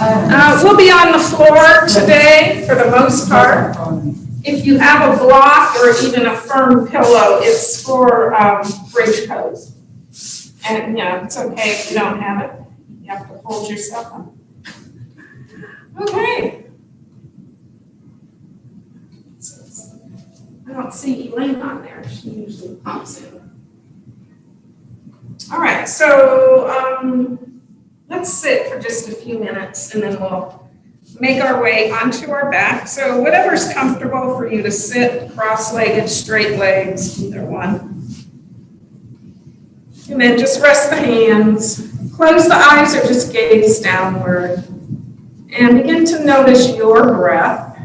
We'll be on the floor today for the most part. If you have a block or even a firm pillow, it's for bridge pose. And it's okay if you don't have it. You have to hold yourself up. Okay. I don't see Elaine on there. She usually pops in. All right, so let's sit for just a few minutes and then we'll make our way onto our back. So whatever's comfortable for you to sit, cross-legged, straight legs, either one. And then just rest the hands, close the eyes or just gaze downward. And begin to notice your breath.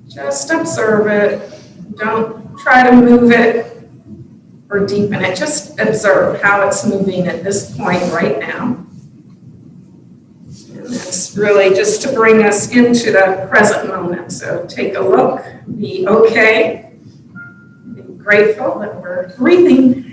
Just observe it. Don't try to move it or deepen it. Just observe how it's moving at this point right now. And that's really just to bring us into the present moment. So take a look, be okay, be grateful that we're breathing.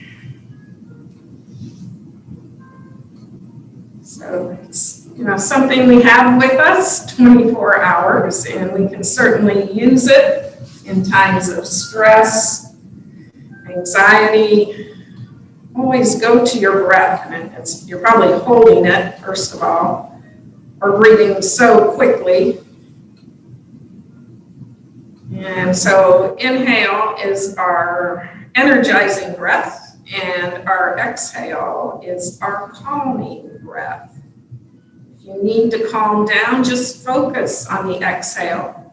So it's something we have with us 24 hours, and we can certainly use it in times of stress, anxiety. Always go to your breath, and you're probably holding it, first of all, or breathing so quickly. And so inhale is our energizing breath, and our exhale is our calming breath. If you need to calm down, just focus on the exhale.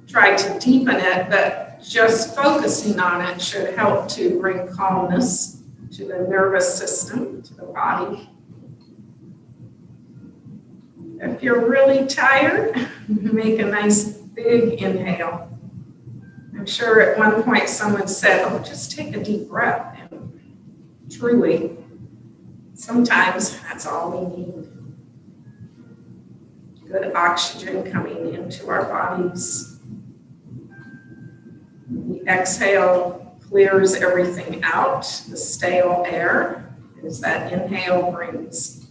Try to deepen it, but just focusing on it should help to bring calmness to the nervous system, to the body. If you're really tired, make a nice big inhale. I'm sure at one point someone said, oh, just take a deep breath. And truly, sometimes that's all we need. Good oxygen coming into our bodies. The exhale clears everything out, the stale air, as that inhale brings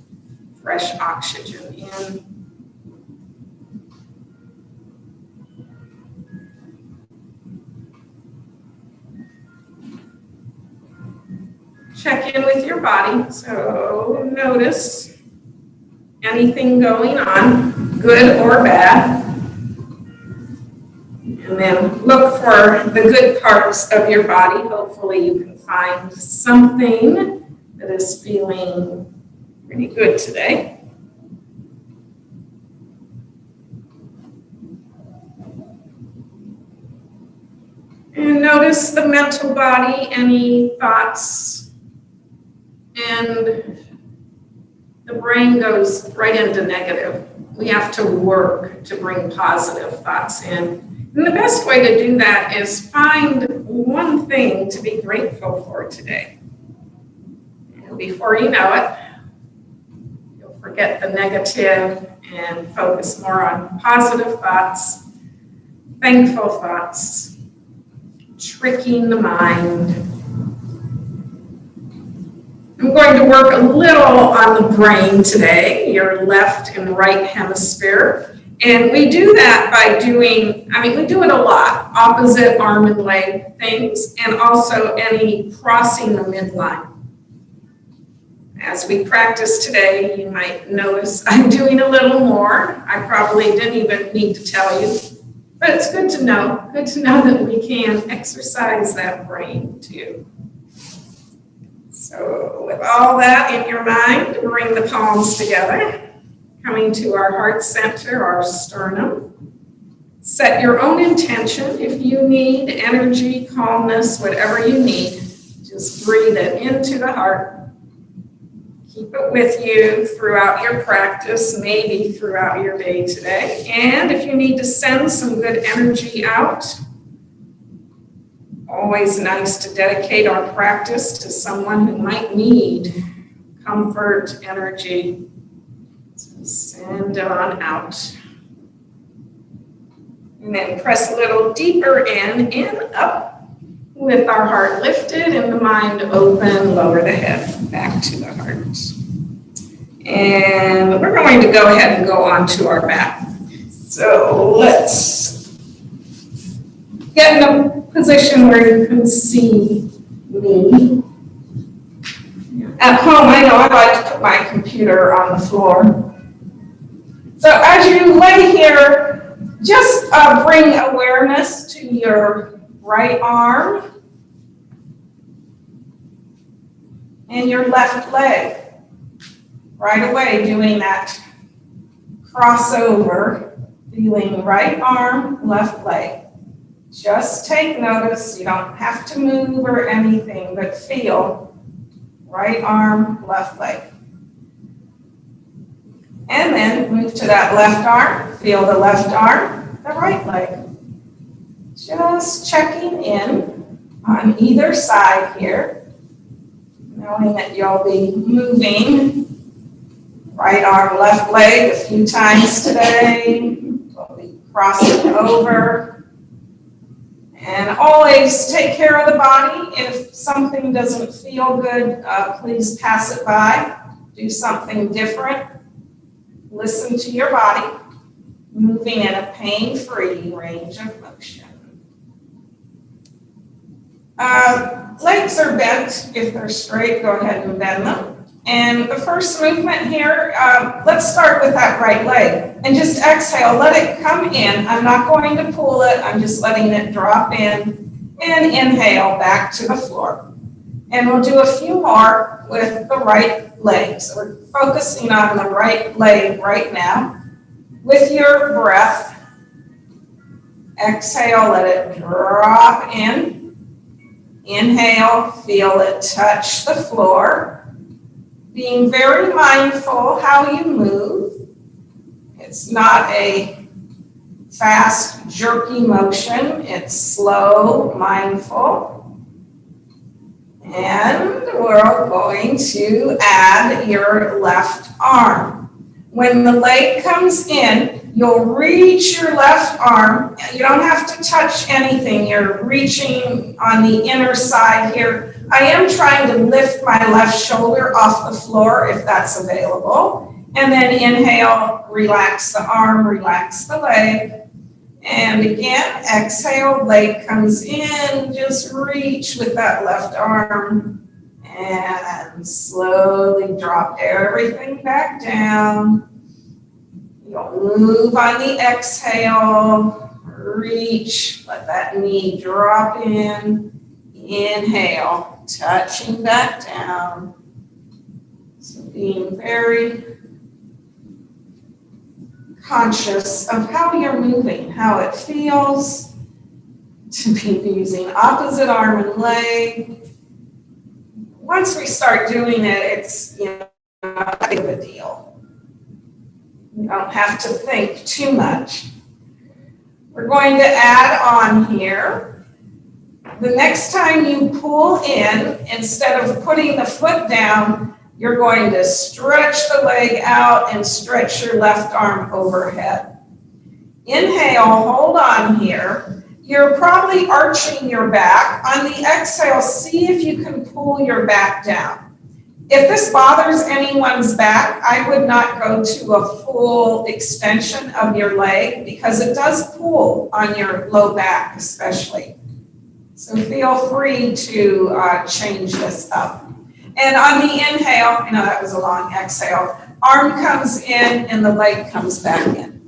fresh oxygen in. Check in with your body. So notice anything going on, good or bad. And then look for the good parts of your body. Hopefully you can find something that is feeling pretty good today. And notice the mental body, any thoughts, and the brain goes right into negative. We have to work to bring positive thoughts in. And the best way to do that is find one thing to be grateful for today. And before you know it, you'll forget the negative and focus more on positive thoughts, thankful thoughts, tricking the mind. I'm going to work a little on the brain today, your left and right hemisphere. And we do that by doing, we do it a lot, opposite arm and leg things, and also any crossing the midline. As we practice today, you might notice I'm doing a little more. I probably didn't even need to tell you, but it's good to know that we can exercise that brain too. So with all that in your mind, bring the palms together. Coming to our heart center, our sternum. Set your own intention. If you need energy, calmness, whatever you need, just breathe it into the heart. Keep it with you throughout your practice, maybe throughout your day today. And if you need to send some good energy out, always nice to dedicate our practice to someone who might need comfort, energy. Send it on out. And then press a little deeper in, up, with our heart lifted and the mind open, lower the head back to the heart. And we're going to go ahead and go on to our mat. So let's get in a position where you can see me. At home, I know I like to put my computer on the floor. So as you lay here, just bring awareness to your right arm and your left leg. Right away, doing that crossover, feeling right arm, left leg. Just take notice. You don't have to move or anything, but feel right arm, left leg. And then move to that left arm, feel the left arm, the right leg. Just checking in on either side here, knowing that you'll be moving right arm, left leg a few times today. We'll be crossing over. And always take care of the body. If something doesn't feel good, please pass it by. Do something different. Listen to your body, moving in a pain-free range of motion. Legs are bent. If they're straight, go ahead and bend them. And the first movement here, let's start with that right leg. And just exhale, let it come in. I'm not going to pull it, I'm just letting it drop in. And inhale back to the floor. And we'll do a few more with the right leg. So we're focusing on the right leg right now. With your breath, exhale, let it drop in. Inhale, feel it touch the floor. Being very mindful how you move. It's not a fast, jerky motion. It's slow, mindful. And we're going to add your left arm. When the leg comes in, you'll reach your left arm. You don't have to touch anything. You're reaching on the inner side here. I am trying to lift my left shoulder off the floor if that's available. And then inhale, relax the arm, relax the leg. And again, exhale, leg comes in, just reach with that left arm. And slowly drop everything back down. You'll move on the exhale, reach, let that knee drop in. Inhale, touching back down. So being very conscious of how you're moving, how it feels to be using opposite arm and leg. Once we start doing it, it's not a big of a deal. You don't have to think too much. We're going to add on here. The next time you pull in, instead of putting the foot down, you're going to stretch the leg out and stretch your left arm overhead. Inhale, hold on here. You're probably arching your back. On the exhale, see if you can pull your back down. If this bothers anyone's back, I would not go to a full extension of your leg because it does pull on your low back especially. So feel free to change this up. And on the inhale, that was a long exhale, arm comes in and the leg comes back in.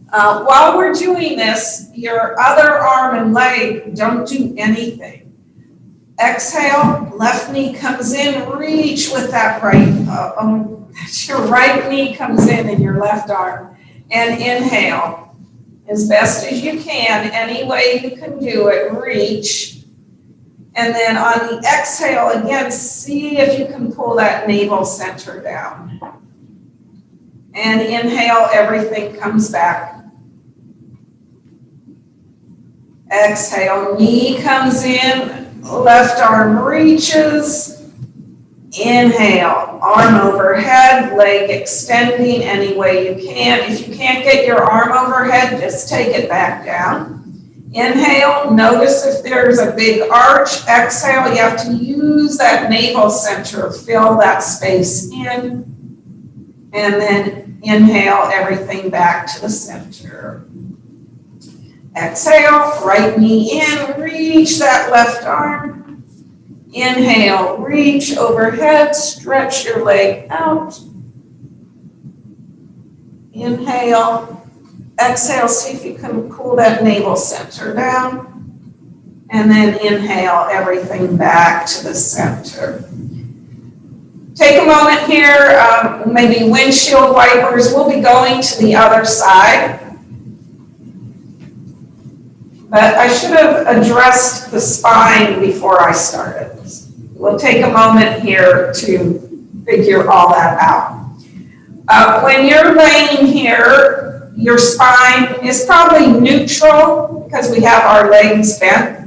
While we're doing this, your other arm and leg don't do anything. Exhale, left knee comes in, reach with that right, your right knee comes in and your left arm. And inhale, as best as you can, any way you can do it, reach. And then on the exhale, again, see if you can pull that navel center down. And inhale, everything comes back. Exhale, knee comes in, left arm reaches. Inhale, arm overhead, leg extending any way you can. If you can't get your arm overhead, just take it back down. Inhale, notice if there's a big arch. Exhale, you have to use that navel center, fill that space in. And then inhale everything back to the center. Exhale, right knee in, reach that left arm. Inhale, reach overhead, stretch your leg out. Inhale, exhale, see if you can pull that navel center down. And then inhale everything back to the center. Take a moment here, maybe windshield wipers. We'll be going to the other side. But I should have addressed the spine before I started. We'll take a moment here to figure all that out. When you're laying here, your spine is probably neutral because we have our legs bent.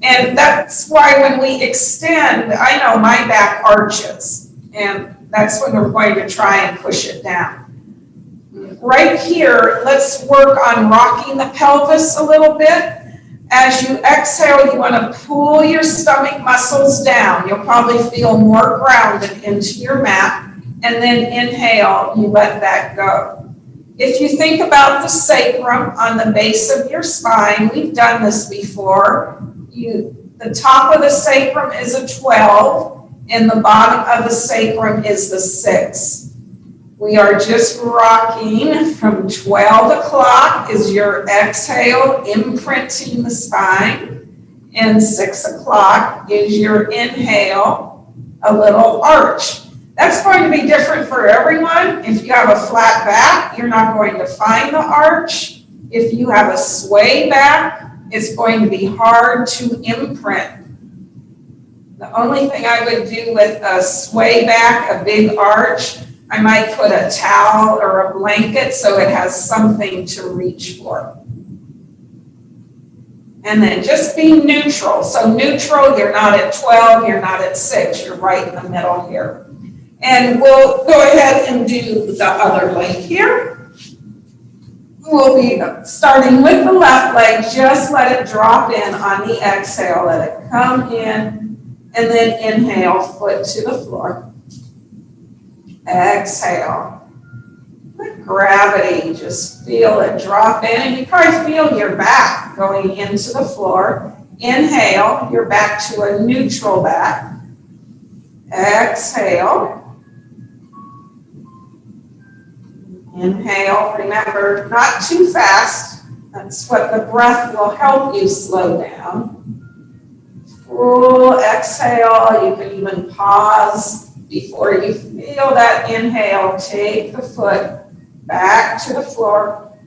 And that's why when we extend, I know my back arches, and that's when we're going to try and push it down. Right here, let's work on rocking the pelvis a little bit. As you exhale, you want to pull your stomach muscles down. You'll probably feel more grounded into your mat. And then inhale, you let that go. If you think about the sacrum on the base of your spine, we've done this before. The top of the sacrum is a 12, and the bottom of the sacrum is the 6. We are just rocking from 12 o'clock is your exhale, imprinting the spine, and 6 o'clock is your inhale, a little arch. That's going to be different for everyone. If you have a flat back, you're not going to find the arch. If you have a sway back, it's going to be hard to imprint. The only thing I would do with a sway back, a big arch, I might put a towel or a blanket so it has something to reach for. And then just be neutral. So neutral, you're not at 12, you're not at 6, you're right in the middle here. And we'll go ahead and do the other leg here. We'll be starting with the left leg. Just let it drop in on the exhale. Let it come in, and then inhale, foot to the floor. Exhale. Let gravity, just feel it drop in, and you probably feel your back going into the floor. Inhale, you're back to a neutral back. Exhale. Inhale, remember, not too fast. That's what the breath will help you slow down. Full exhale, you can even pause before you feel that inhale. Take the foot back to the floor.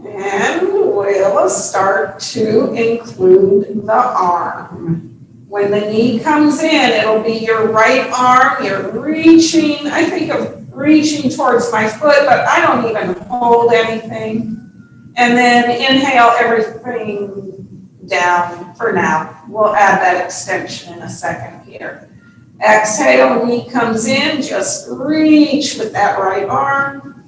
And we'll start to include the arm. When the knee comes in, it'll be your right arm. You're reaching, I think of reaching towards my foot, but I don't even hold anything. And then inhale everything down for now. We'll add that extension in a second here. Exhale, knee comes in, just reach with that right arm.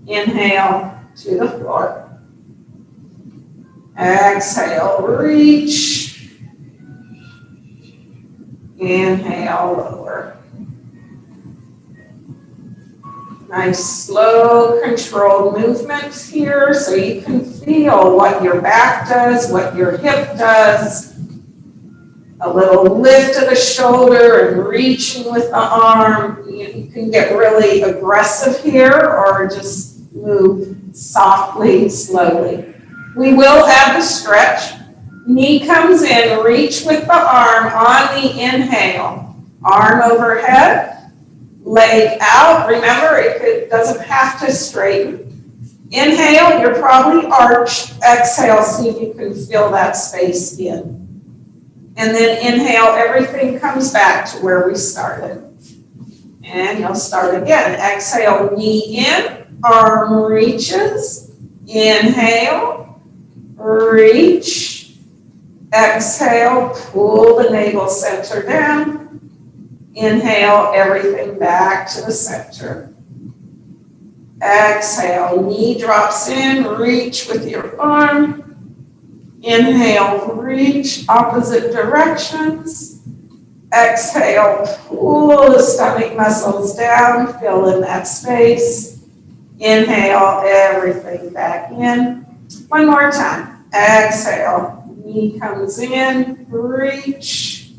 Inhale to the floor. Exhale, reach. Inhale, lower. Nice, slow, controlled movements here so you can feel what your back does, what your hip does. A little lift of the shoulder and reaching with the arm. You can get really aggressive here or just move softly, slowly. We will add the stretch. Knee comes in, reach with the arm on the inhale. Arm overhead. Leg out. Remember, it doesn't have to straighten. Inhale, you're probably arched. Exhale, see if you can fill that space in. And then inhale, everything comes back to where we started. And you'll start again. Exhale, knee in, arm reaches. Inhale, reach. Exhale, pull the navel center down. Inhale, everything back to the center. Exhale, knee drops in, reach with your arm. Inhale, reach, opposite directions. Exhale, pull the stomach muscles down, fill in that space. Inhale, everything back in. One more time. Exhale, knee comes in, reach.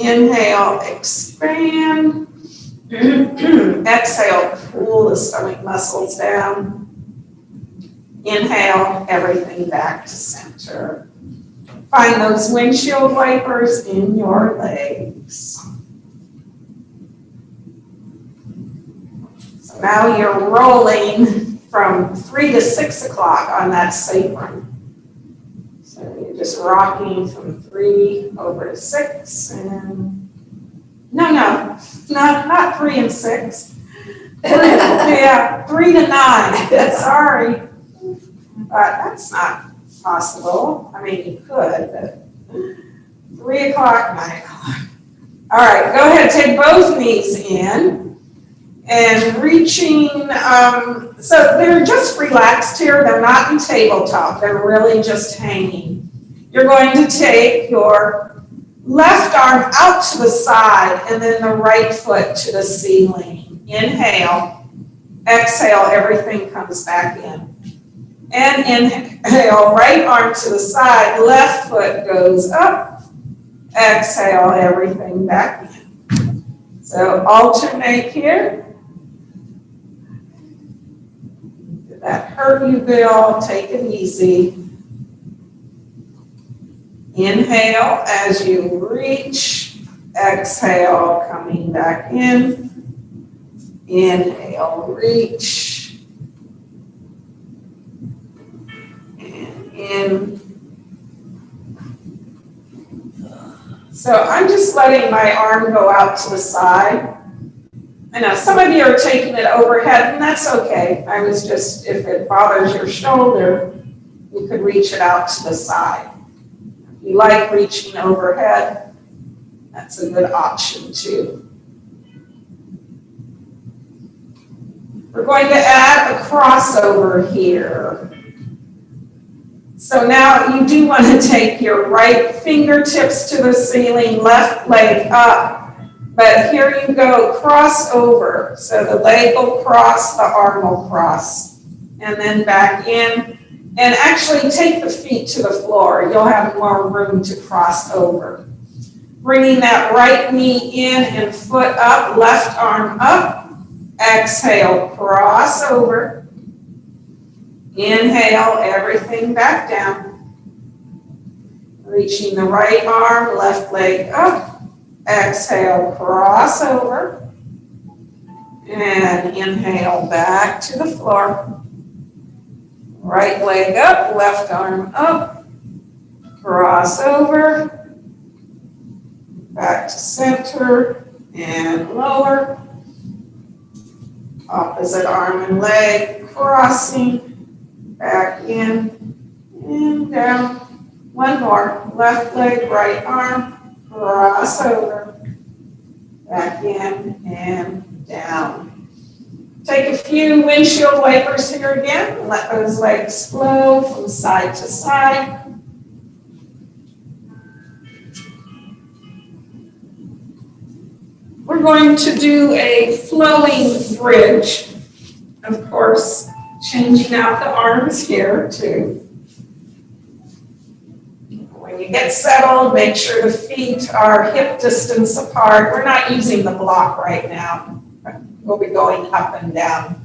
Inhale, expand. Exhale, pull the stomach muscles down. Inhale, everything back to center. Find those windshield wipers in your legs. So now you're rolling from 3 to 6 o'clock on that sacrum. So you're just rocking from 3 over to 6 and not 3 and 6. Yeah, 3 to 9. Sorry. But that's not possible. I mean, you could, but 3 o'clock, 9 o'clock. All right, go ahead, take both knees in and reaching, so they're just relaxed here. They're not in tabletop. They're really just hanging. You're going to take your left arm out to the side and then the right foot to the ceiling. Inhale, exhale, everything comes back in. And inhale, right arm to the side, left foot goes up. Exhale, everything back in. So alternate here. Did that hurt you, Bill? Take it easy. Inhale as you reach. Exhale, coming back in. Inhale, reach. And in. So I'm just letting my arm go out to the side. I know some of you are taking it overhead, and that's okay. I was just, if it bothers your shoulder, you could reach it out to the side. If you like reaching overhead, that's a good option too. We're going to add a crossover here. So now you do want to take your right fingertips to the ceiling, left leg up. But here you go, cross over. So the leg will cross, the arm will cross. And then back in. And actually take the feet to the floor. You'll have more room to cross over. Bringing that right knee in and foot up, left arm up. Exhale, cross over. Inhale, everything back down. Reaching the right arm, left leg up. Exhale, cross over. And inhale, back to the floor. Right leg up, left arm up. Cross over. Back to center and lower. Opposite arm and leg crossing. Back in and down. One more. Left leg, right arm. Cross over. Back in and down. Take a few windshield wipers here again. Let those legs flow from side to side. We're going to do a flowing bridge. Of course, changing out the arms here too. When you get settled, make sure the feet are hip distance apart. We're not using the block right now. We'll be going up and down.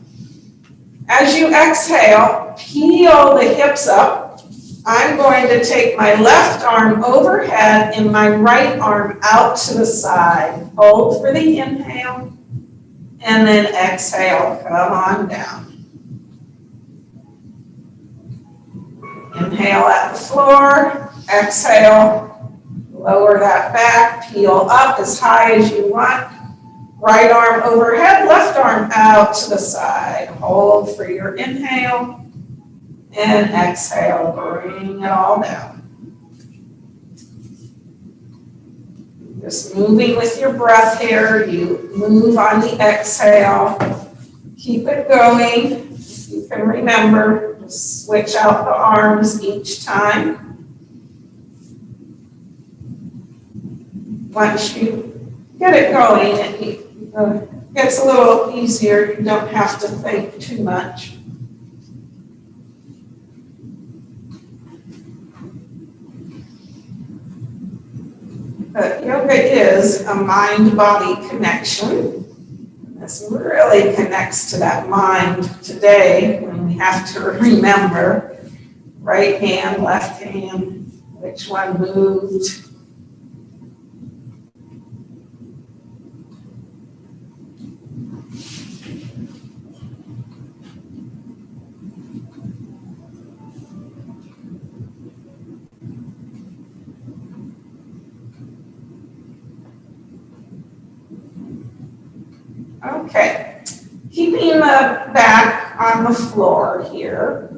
As you exhale, peel the hips up. I'm going to take my left arm overhead and my right arm out to the side. Hold for the inhale, and then exhale, come on down. Inhale at the floor, exhale, lower that back, peel up as high as you want. Right arm overhead, left arm out to the side. Hold for your inhale, and exhale, bring it all down. Just moving with your breath here. You move on the exhale. Keep it going. You can remember, just switch out the arms each time. once you get it going, it gets a little easier. You don't have to think too much. But yoga is a mind-body connection. This really connects to that mind today when we have to remember right hand, left hand, which one moved. Okay, keeping the back on the floor here,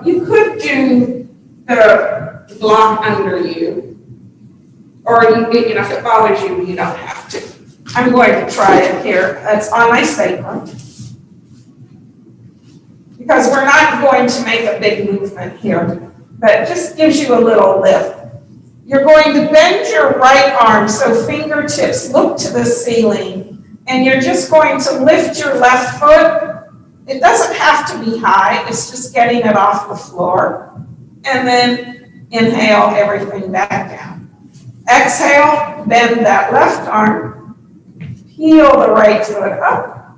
you could do the block under you, or you know, if it bothers you, you don't have to. I'm going to try it here. It's on my stapler. Because we're not going to make a big movement here, but it just gives you a little lift. You're going to bend your right arm so fingertips look to the ceiling. And you're just going to lift your left foot. It doesn't have to be high, it's just getting it off the floor. And then inhale everything back down. Exhale, bend that left arm, peel the right foot up,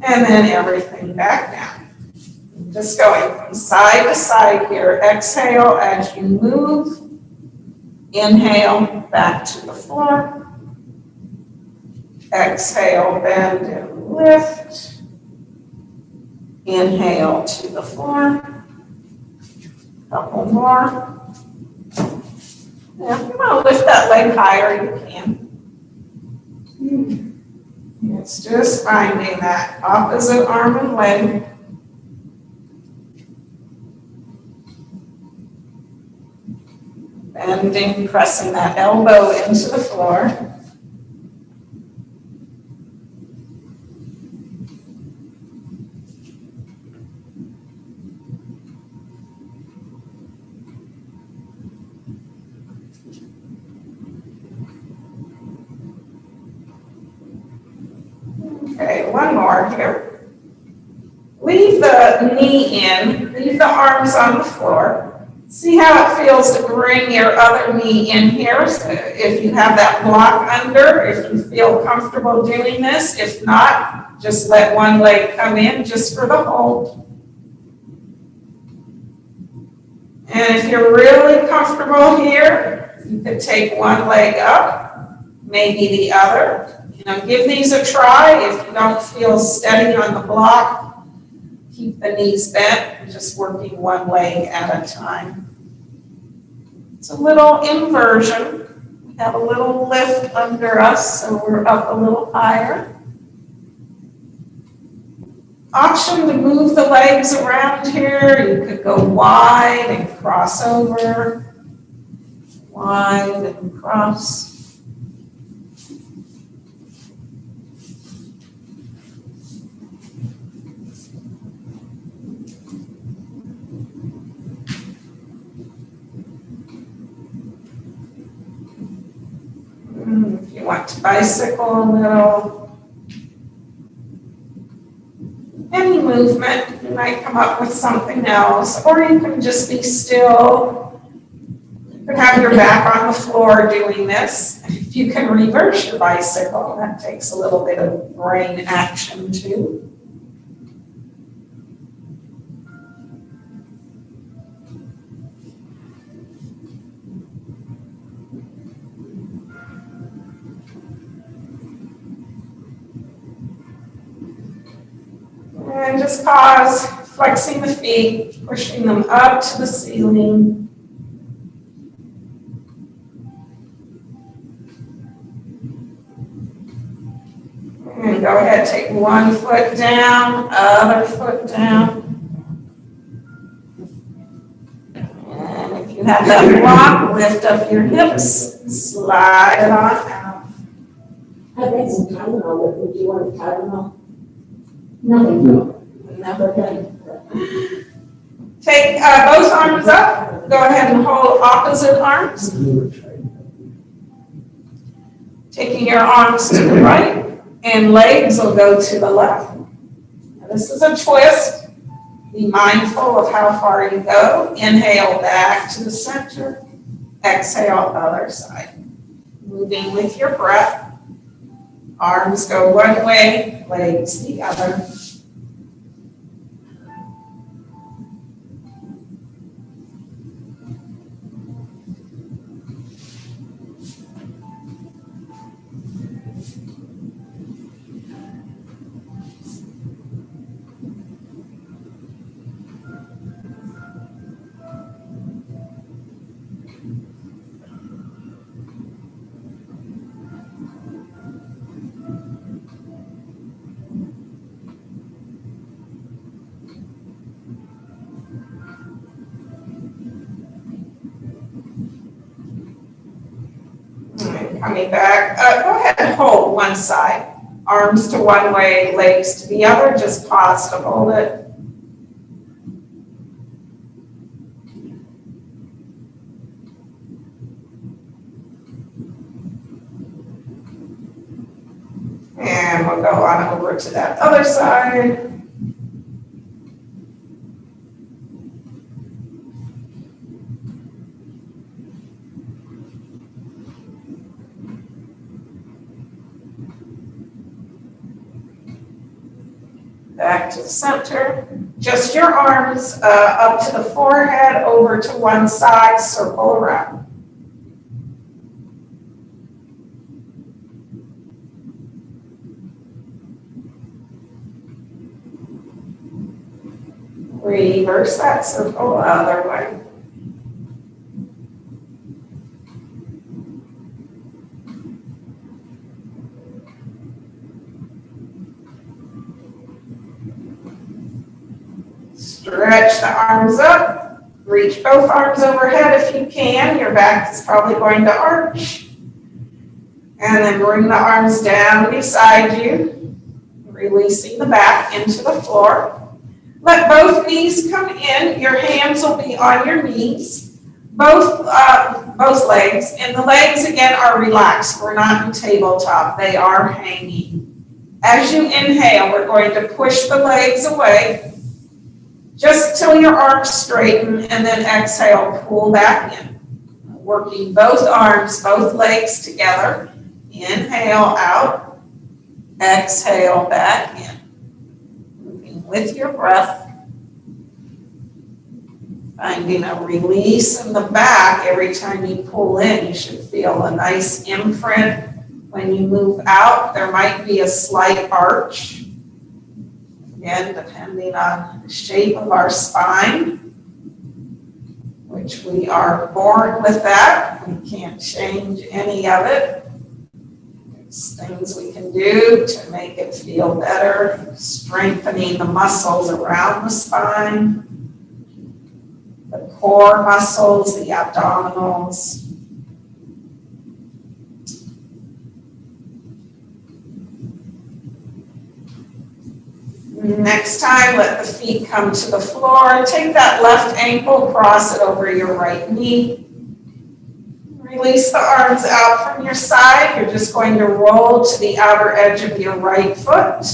and then everything back down. Just going from side to side here. Exhale as you move, inhale back to the floor. Exhale, bend and lift. Inhale to the floor. Couple more. Now, if you want to lift that leg higher, you can. It's just finding that opposite arm and leg. Bending, pressing that elbow into the floor. Okay, one more here. Leave the knee in, leave the arms on the floor. See how it feels to bring your other knee in here. So if you have that block under, if you feel comfortable doing this. If not, just let one leg come in just for the hold. And if you're really comfortable here, you could take one leg up, maybe the other. You know, give these a try. If you don't feel steady on the block, keep the knees bent, just working one leg at a time. It's a little inversion. We have a little lift under us, so we're up a little higher. Option to move the legs around here. You could go wide and cross over, wide and cross. If you want to bicycle a little, any movement, you might come up with something else, or you can just be still. You can have your back on the floor doing this. If you can reverse your bicycle, that takes a little bit of brain action too. And just pause, flexing the feet, pushing them up to the ceiling. And go ahead, take one foot down, other foot down. And if you have that block, lift up your hips, slide it on out. I've got some Tylenol. Would you want a Tylenol? No. Okay. Take both arms up. Go ahead and hold opposite arms. Taking your arms to the right and legs will go to the left. Now, this is a twist. Be mindful of how far you go. Inhale back to the center. Exhale other side. Moving with your breath. Arms go one way, legs the other. Coming back, go ahead and hold one side. Arms to one way, legs to the other, just pause to hold it. And we'll go on over to that other side. Back to the center. Just your arms up to the forehead, over to one side, circle around. Reverse that circle other way. Stretch the arms up. Reach both arms overhead if you can. Your back is probably going to arch. And then bring the arms down beside you, releasing the back into the floor. Let both knees come in. Your hands will be on your knees. Both legs. And the legs, again, are relaxed. We're not in tabletop. They are hanging. As you inhale, we're going to push the legs away. Just till your arms straighten, and then exhale, pull back in. Working both arms, both legs together. Inhale out. Exhale back in. With your breath, finding a release in the back. Every time you pull in, you should feel a nice imprint. When you move out, there might be a slight arch. Again, depending on the shape of our spine, which we are born with that. We can't change any of it. There's things we can do to make it feel better, strengthening the muscles around the spine, the core muscles, the abdominals. Next time, let the feet come to the floor. Take that left ankle, cross it over your right knee. Release the arms out from your side. You're just going to roll to the outer edge of your right foot.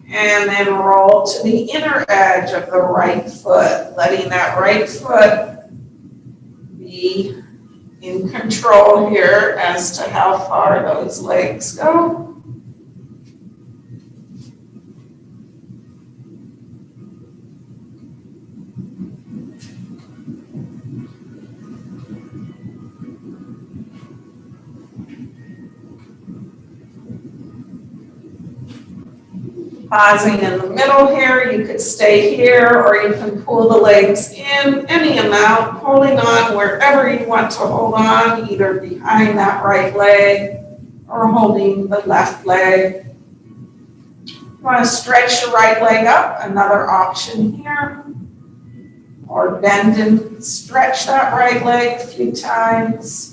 And then roll to the inner edge of the right foot, letting that right foot be in control here as to how far those legs go. Pausing in the middle here, you could stay here or you can pull the legs in any amount, holding on wherever you want to hold on, either behind that right leg or holding the left leg. You want to stretch your right leg up, another option here. Or bend and stretch that right leg a few times.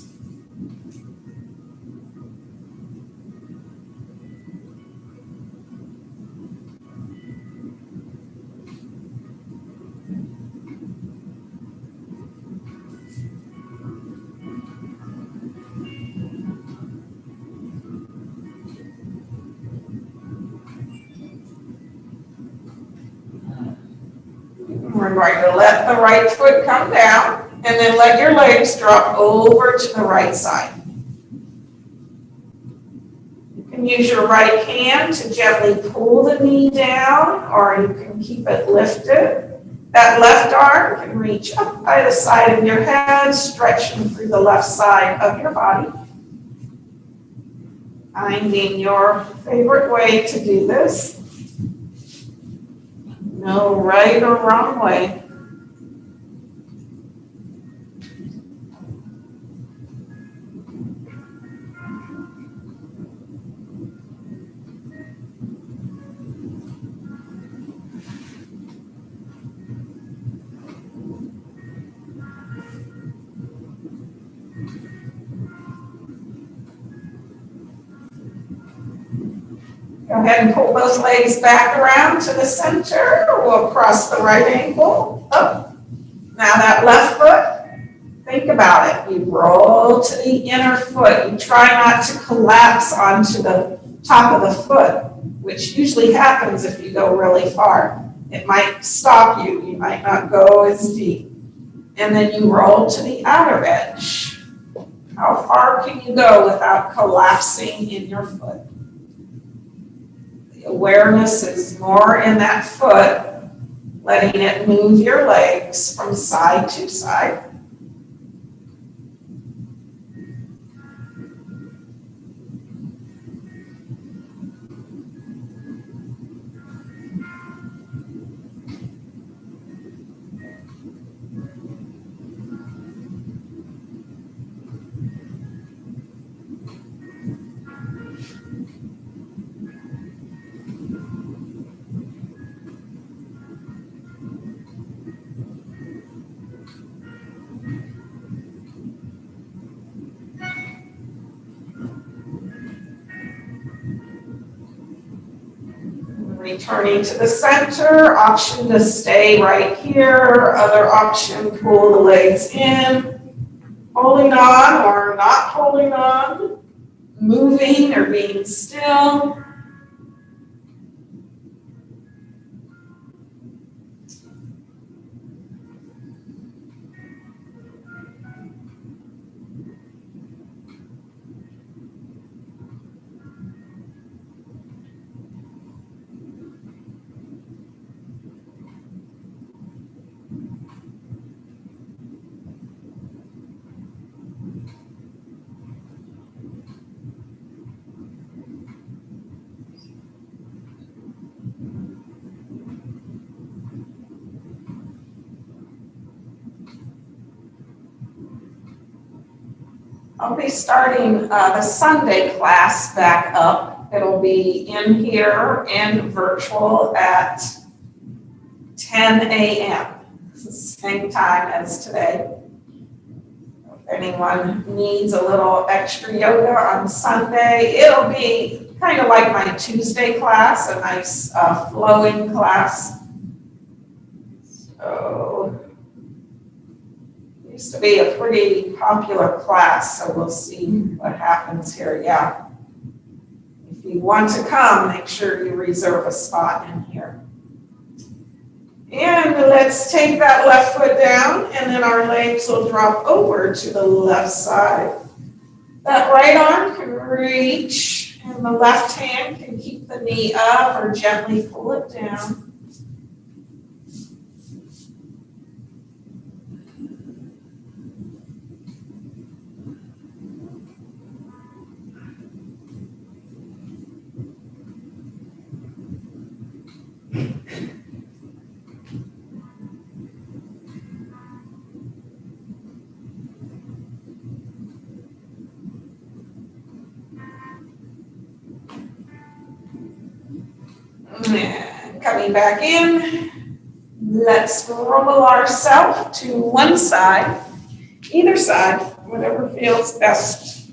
We're going to let the right foot come down and then let your legs drop over to the right side. You can use your right hand to gently pull the knee down, or you can keep it lifted. That left arm can reach up by the side of your head, stretching through the left side of your body. Finding your favorite way to do this. No right or wrong way. Go ahead and pull those legs back around to the center. We'll cross the right ankle up. Now that left foot, think about it. You roll to the inner foot. You try not to collapse onto the top of the foot, which usually happens if you go really far. It might stop you. You might not go as deep. And then you roll to the outer edge. How far can you go without collapsing in your foot? Awareness is more in that foot, letting it move your legs from side to side. Returning to the center, option to stay right here, other option, pull the legs in, holding on or not holding on, moving or being still. I'll be starting the Sunday class back up. It'll be in here and virtual at 10 a.m. It's the same time as today. If anyone needs a little extra yoga on Sunday, it'll be kind of like my Tuesday class, a nice flowing class. So, used to be a pretty popular class, so we'll see what happens here. Yeah. If you want to come, make sure you reserve a spot in here. And let's take that left foot down, and then our legs will drop over to the left side. That right arm can reach, and the left hand can keep the knee up or gently pull it down. And coming back in, let's roll ourselves to one side, either side, whatever feels best.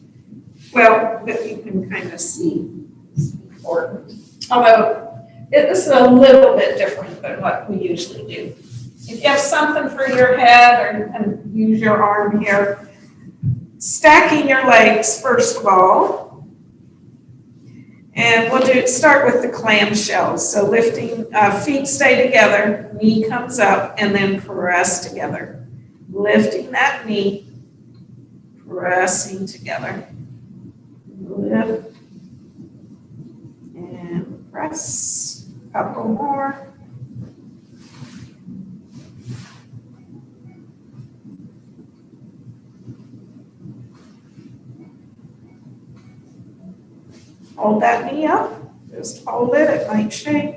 Well, that you can kind of see is important. Although this is a little bit different than what we usually do. If you have something for your head, or you can use your arm here, stacking your legs first of all. And we'll start with the clamshells. So lifting, feet stay together, knee comes up, and then press together. Lifting that knee, pressing together. Lift and press. Couple more. Hold that knee up. Just hold it. It might shake.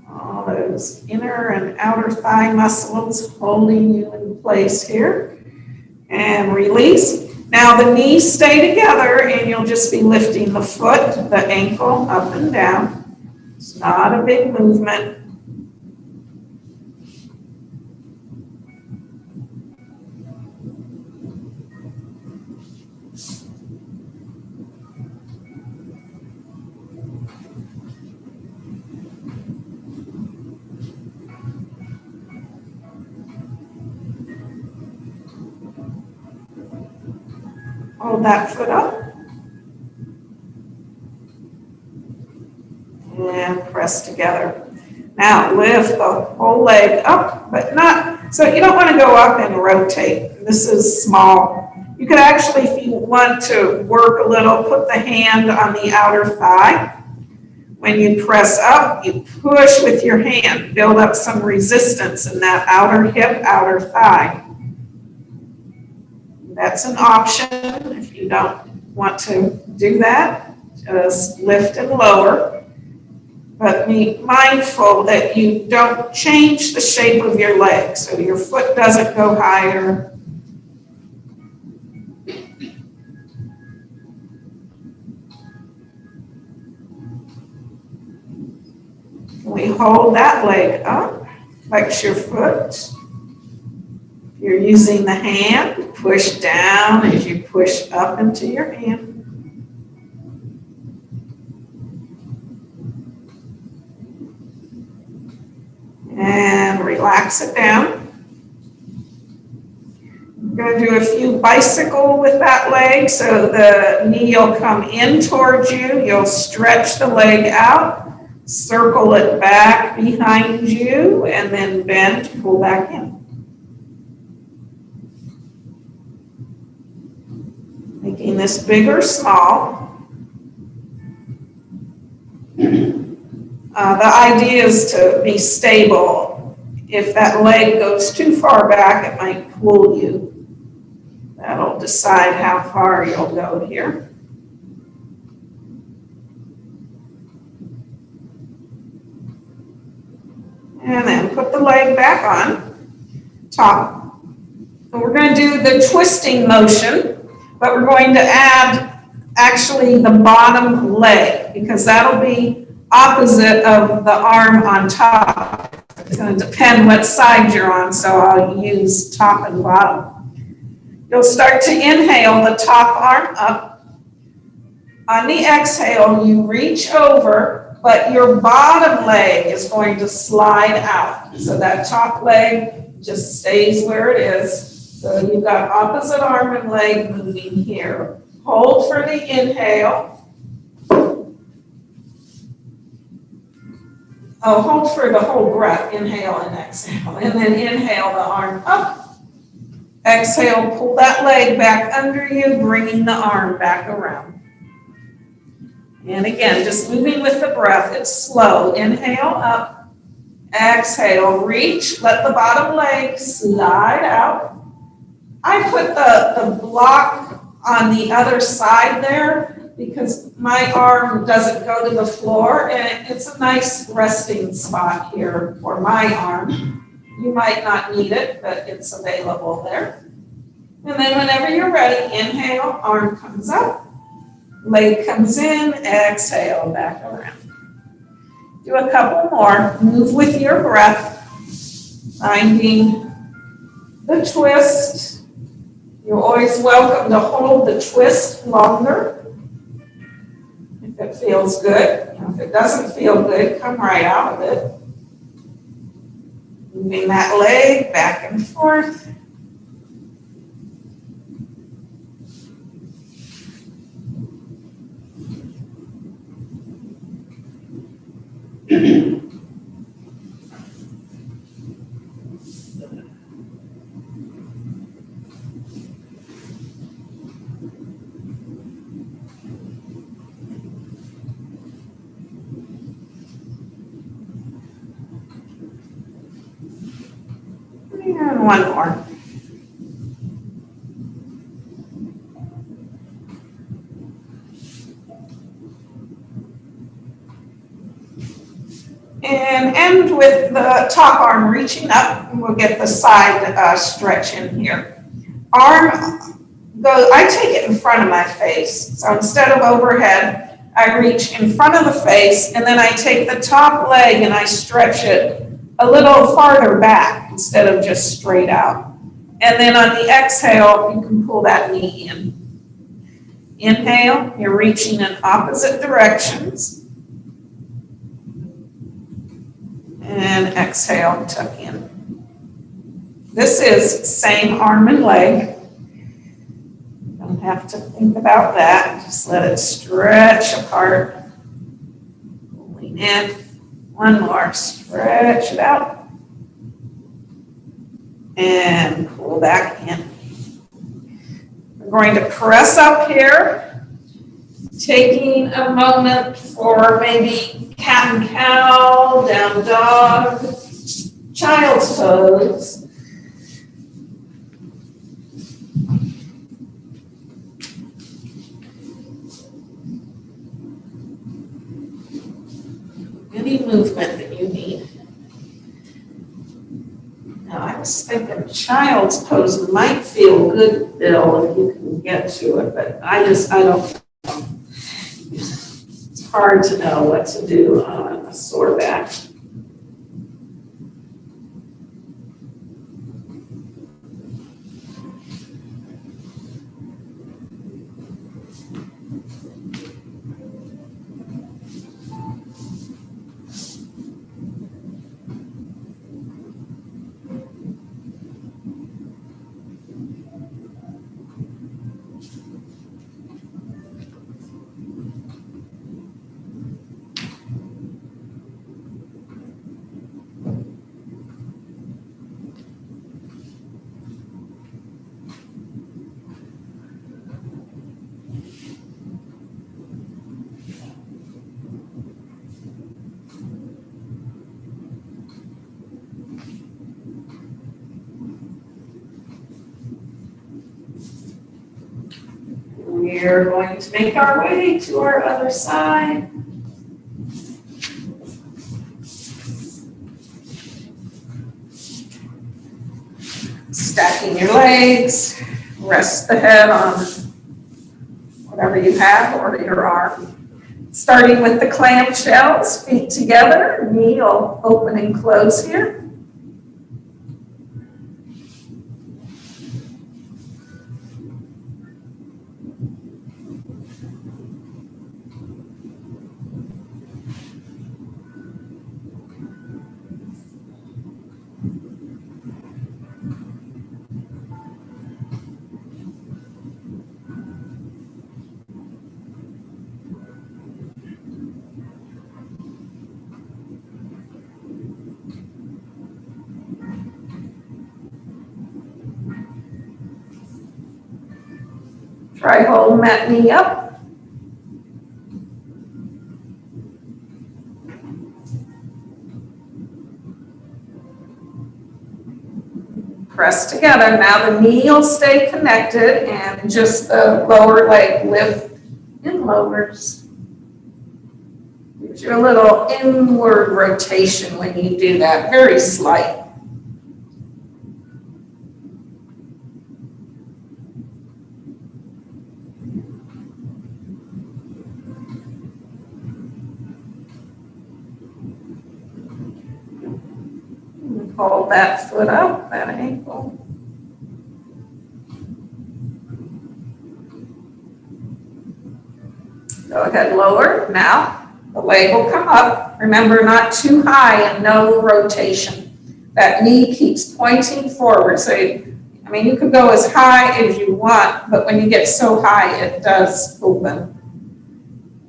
All those inner and outer thigh muscles holding you in place here. And release. Now the knees stay together and you'll just be lifting the foot, the ankle up and down. It's not a big movement. Hold that foot up. And press together. Now lift the whole leg up, but not, so you don't want to go up and rotate. This is small. You could actually, if you want to work a little, put the hand on the outer thigh. When you press up, you push with your hand. Build up some resistance in that outer hip, outer thigh. That's an option if you don't want to do that. Just lift and lower. But be mindful that you don't change the shape of your leg, so your foot doesn't go higher. We hold that leg up, flex your foot. You're using the hand, push down as you push up into your hand. And relax it down. You're going to do a few bicycle with that leg, so the knee will come in towards you. You'll stretch the leg out, circle it back behind you, and then bend, pull back in. Making this big or small. The idea is to be stable. If that leg goes too far back, it might pull you. That'll decide how far you'll go here. And then put the leg back on top. So we're going to do the twisting motion. But we're going to add actually the bottom leg because that'll be opposite of the arm on top. It's going to depend what side you're on, so I'll use top and bottom. You'll start to inhale the top arm up. On the exhale, you reach over, but your bottom leg is going to slide out. So that top leg just stays where it is. So you've got opposite arm and leg moving here. Hold for the inhale. Oh, hold for the whole breath. Inhale and exhale. And then inhale the arm up. Exhale, pull that leg back under you, bringing the arm back around. And again, just moving with the breath. It's slow. Inhale up. Exhale, reach. Let the bottom leg slide out. I put the block on the other side there because my arm doesn't go to the floor, and it's a nice resting spot here for my arm. You might not need it, but it's available there. And then whenever you're ready, inhale, arm comes up, leg comes in, exhale, back around. Do a couple more. Move with your breath, finding the twist. You're always welcome to hold the twist longer if it feels good. If it doesn't feel good, come right out of it. Moving that leg back and forth. And one more. And end with the top arm reaching up, and we'll get the side stretch in here. I take it in front of my face. So instead of overhead, I reach in front of the face, and then I take the top leg and I stretch it a little farther back instead of just straight out. And then on the exhale, you can pull that knee in. Inhale, you're reaching in opposite directions. And exhale, tuck in. This is same arm and leg. Don't have to think about that. Just let it stretch apart. Pulling in. One more. Stretch it out. And pull back in. We're going to press up here. Taking a moment for maybe cat and cow, down dog, child's pose. Any movement that you need. Now, I was thinking child's pose might feel good, Bill, if you can get to it, but I don't. It's hard to know what to do on a sore back. We're going to make our way to our other side. Stacking your legs, rest the head on whatever you have or your arm. Starting with the clamshells, feet together, knee will open and close here. Try holding that knee up. Press together. Now the knee will stay connected and just the lower leg lift and lowers. Gives you a little inward rotation when you do that, very slight. Hold that foot up, that ankle. Go ahead, lower. Now, the leg will come up. Remember, not too high and no rotation. That knee keeps pointing forward. So, you could go as high as you want, but when you get so high, it does open.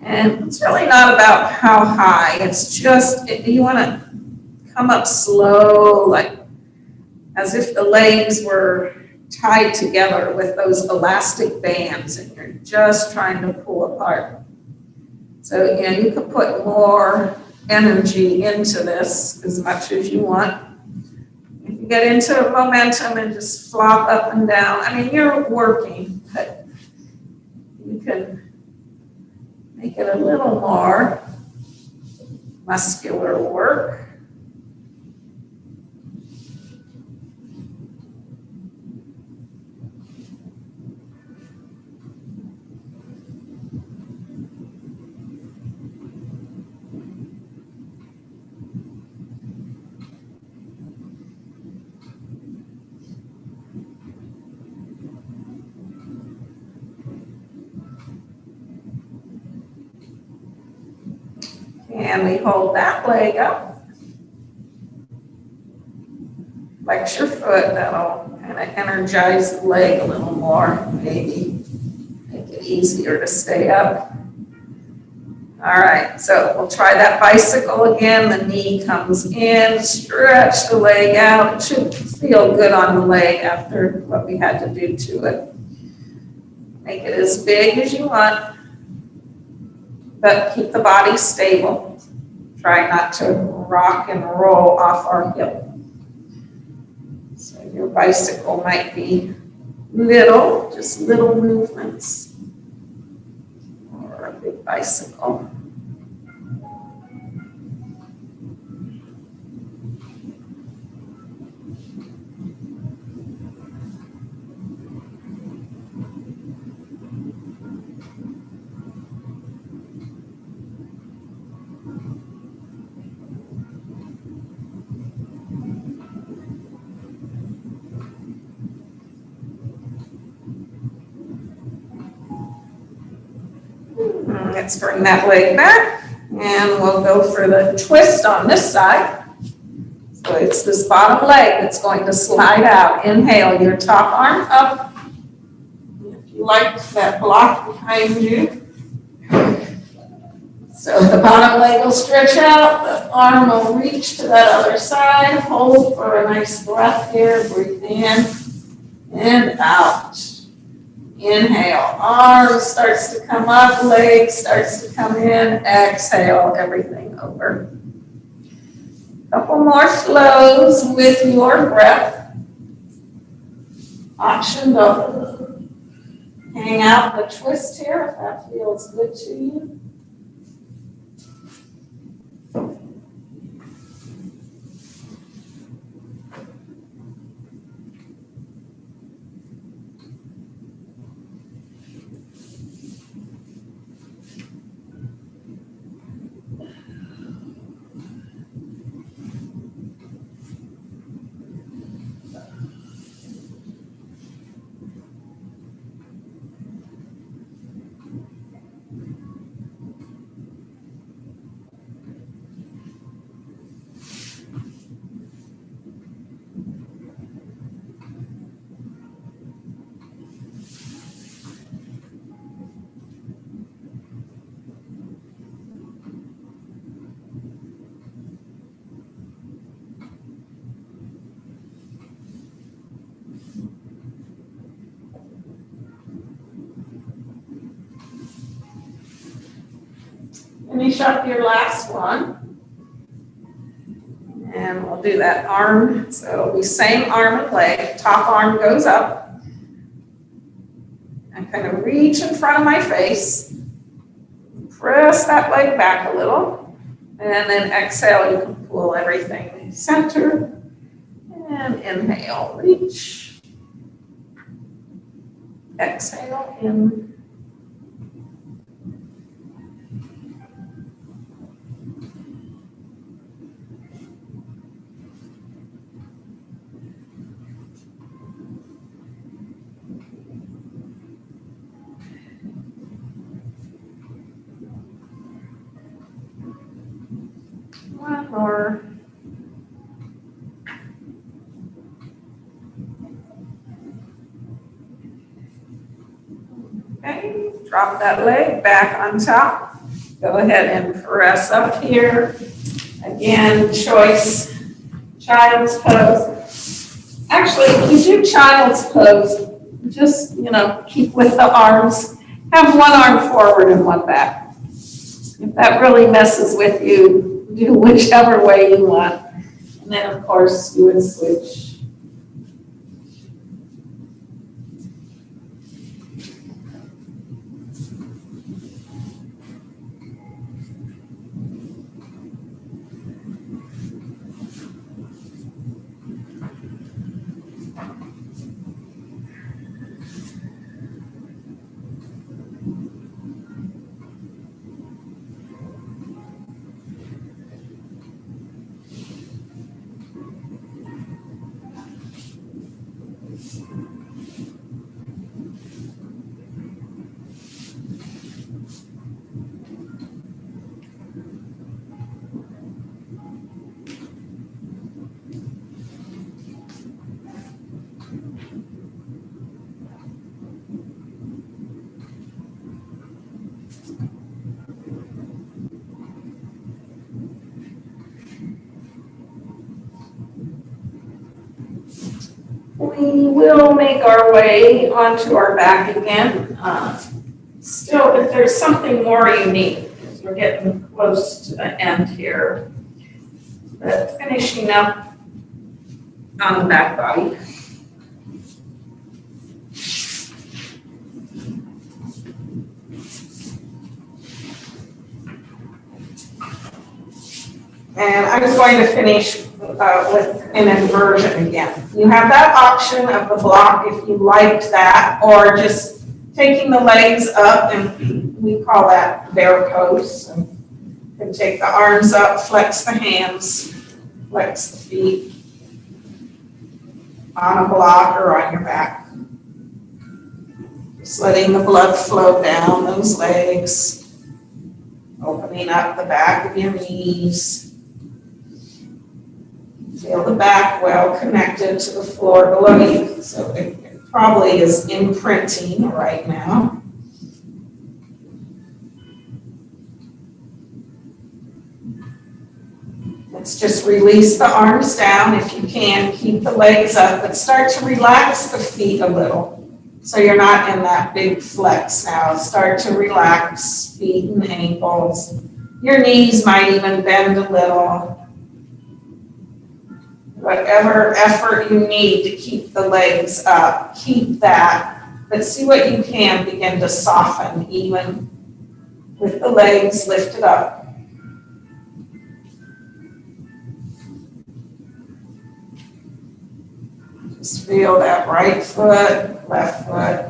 And it's really not about how high, it's just, you want to come up slow, like as if the legs were tied together with those elastic bands and you're just trying to pull apart. So, you can put more energy into this as much as you want. If you get into momentum and just flop up and down, I mean, you're working, but you can make it a little more muscular work. And we hold that leg up. Flex your foot, that'll kind of energize the leg a little more, maybe make it easier to stay up. All right, so we'll try that bicycle again. The knee comes in, stretch the leg out. It should feel good on the leg after what we had to do to it. Make it as big as you want, but keep the body stable. Try not to rock and roll off our hip. So your bicycle might be little, just little movements, or a big bicycle. Let's bring that leg back, and we'll go for the twist on this side. So it's this bottom leg that's going to slide out. Inhale your top arm up. If you like that block behind you. So the bottom leg will stretch out, the arm will reach to that other side. Hold for a nice breath here. Breathe in and out. Inhale, arm starts to come up, leg starts to come in. Exhale, everything over. Couple more flows with your breath. Option to hang out the twist here if that feels good to you. Finish up your last one. And we'll do that arm. So it'll be same arm and leg. Top arm goes up. I kind of reach in front of my face. Press that leg back a little. And then exhale, you can pull everything center. And inhale, reach. Exhale, in. One more. Okay, drop that leg back on top. Go ahead and press up here. Again, choice, child's pose. Actually, if you do child's pose, just, keep with the arms. Have one arm forward and one back. If that really messes with you, do whichever way you want. And then, of course, you would switch. We will make our way onto our back again. Still, if there's something more you need, because we're getting close to the end here. But finishing up on the back body. And I'm going to finish with an inversion again. You have that option of the block if you liked that, or just taking the legs up, and we call that bear pose. And you can take the arms up, flex the hands, flex the feet on a block or on your back. Just letting the blood flow down those legs, opening up the back of your knees. Feel the back well connected to the floor below you. So it probably is imprinting right now. Let's just release the arms down if you can. Keep the legs up, but start to relax the feet a little. So you're not in that big flex now. Start to relax feet and ankles. Your knees might even bend a little. Whatever effort you need to keep the legs up, keep that. But see what you can begin to soften even with the legs lifted up. Just feel that right foot, left foot,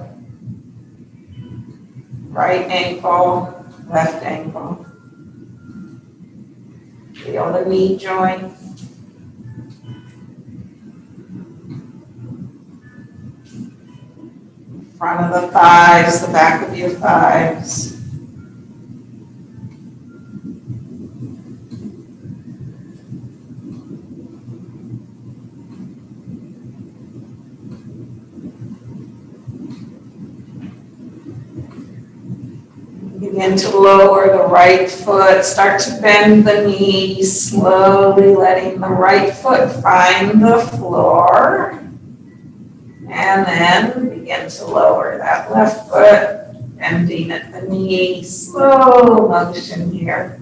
right ankle, left ankle. Feel the knee joint. Front of the thighs, the back of your thighs. Begin to lower the right foot, start to bend the knees, slowly letting the right foot find the floor. And then begin to lower that left foot, bending at the knee, slow motion here,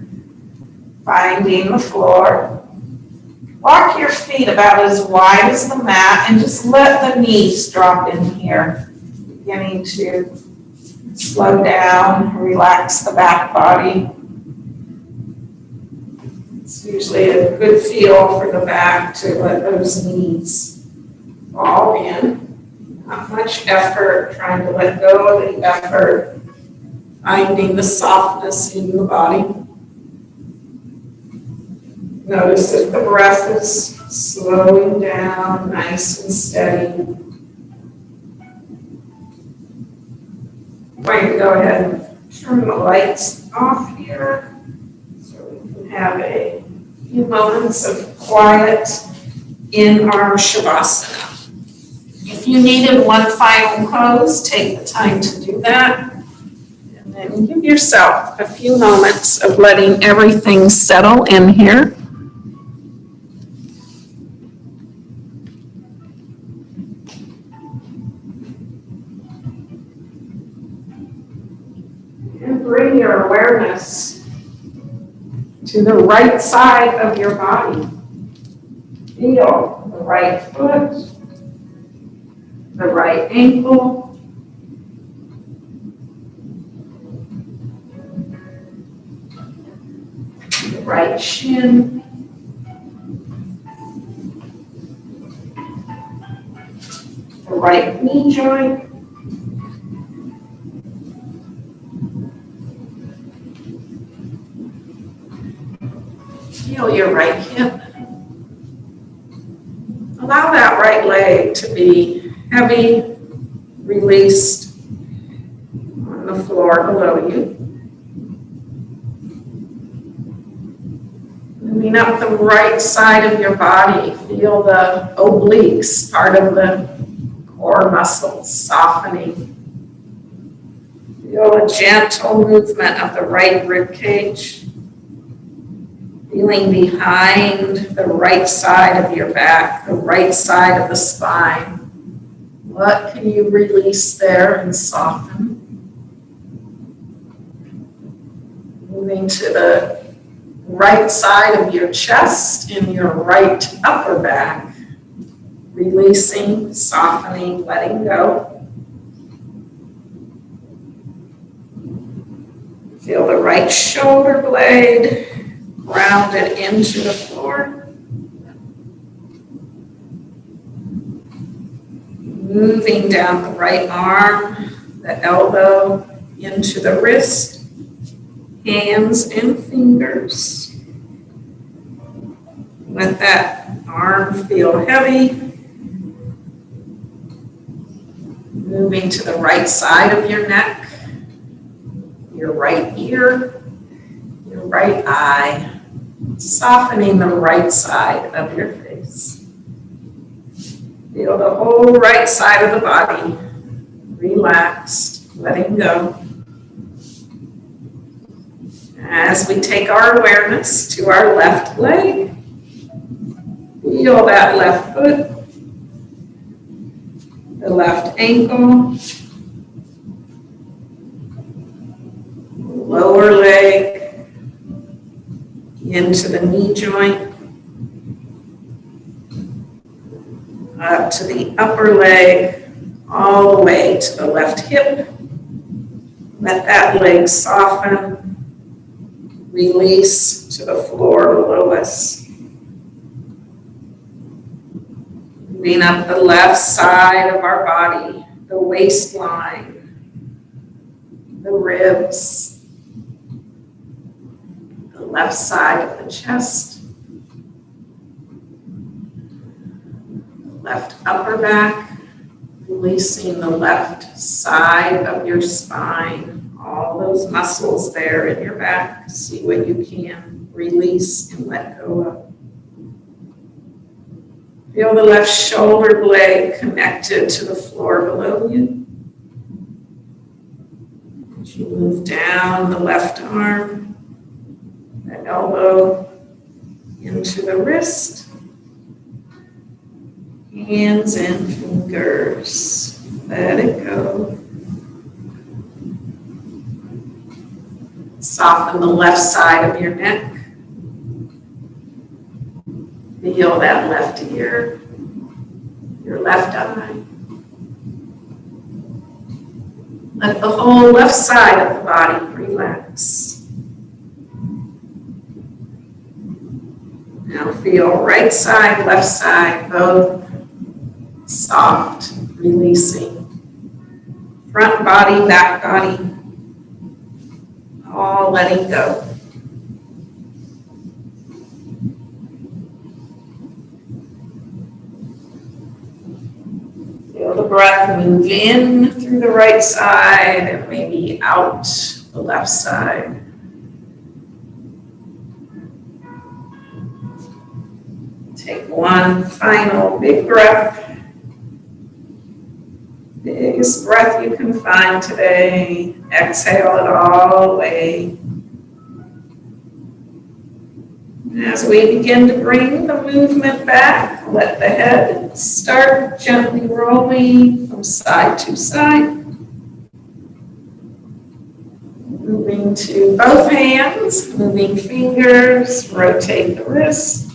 finding the floor. Walk your feet about as wide as the mat and just let the knees drop in here, beginning to slow down, relax the back body. It's usually a good feel for the back to let those knees fall in. Not much effort, trying to let go of the effort, finding the softness in the body. Notice that the breath is slowing down, nice and steady. I'm going to go ahead and turn the lights off here so we can have a few moments of quiet in our Shavasana. If you needed one final pose, take the time to do that. And And give yourself a few moments of letting everything settle in here. And bring your awareness to the right side of your body. Feel the right foot, the right ankle, the right shin, the right knee joint, feel your right hip. Allow that right leg to be heavy, released on the floor below you. Moving up the right side of your body, feel the obliques, part of the core muscles, softening. Feel a gentle movement of the right rib cage. Feeling behind the right side of your back, the right side of the spine. What can you release there and soften? Moving to the right side of your chest and your right upper back. Releasing, softening, letting go. Feel the right shoulder blade grounded into the floor. Moving down the right arm, the elbow into the wrist, hands and fingers. Let that arm feel heavy. Moving to the right side of your neck, your right ear, your right eye. Softening the right side of your face. Feel the whole right side of the body relaxed, letting go. As we take our awareness to our left leg, feel that left foot, the left ankle, lower leg, into the knee joint, up to the upper leg, all the way to the left hip. Let that leg soften, release to the floor below us. Moving up the left side of our body, the waistline, the ribs, left side of the chest, left upper back, releasing the left side of your spine, all those muscles there in your back. See what you can release and let go of. Feel the left shoulder blade connected to the floor below you. As you move down the left arm, the elbow into the wrist, hands and fingers. Let it go. Soften the left side of your neck. Feel that left ear, your left eye. Let the whole left side of the body relax. Now feel right side, left side, both soft, releasing. Front body, back body, all letting go. Feel the breath move in through the right side and maybe out the left side. Take one final big breath. Biggest breath you can find today. Exhale it all away. As we begin to bring the movement back, let the head start gently rolling from side to side. Moving to both hands, moving fingers, rotate the wrist.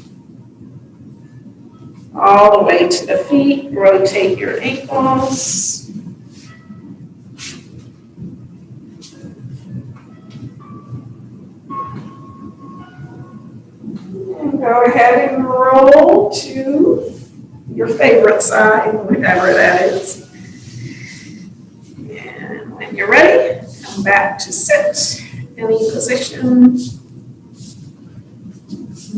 All the way to the feet, rotate your ankles. And go ahead and roll to your favorite side, whatever that is. And when you're ready, come back to sit, any position.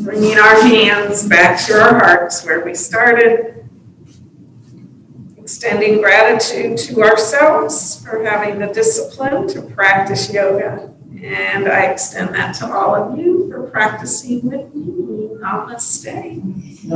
Bringing our hands back to our hearts where we started. Extending gratitude to ourselves for having the discipline to practice yoga. And I extend that to all of you for practicing with me. Namaste.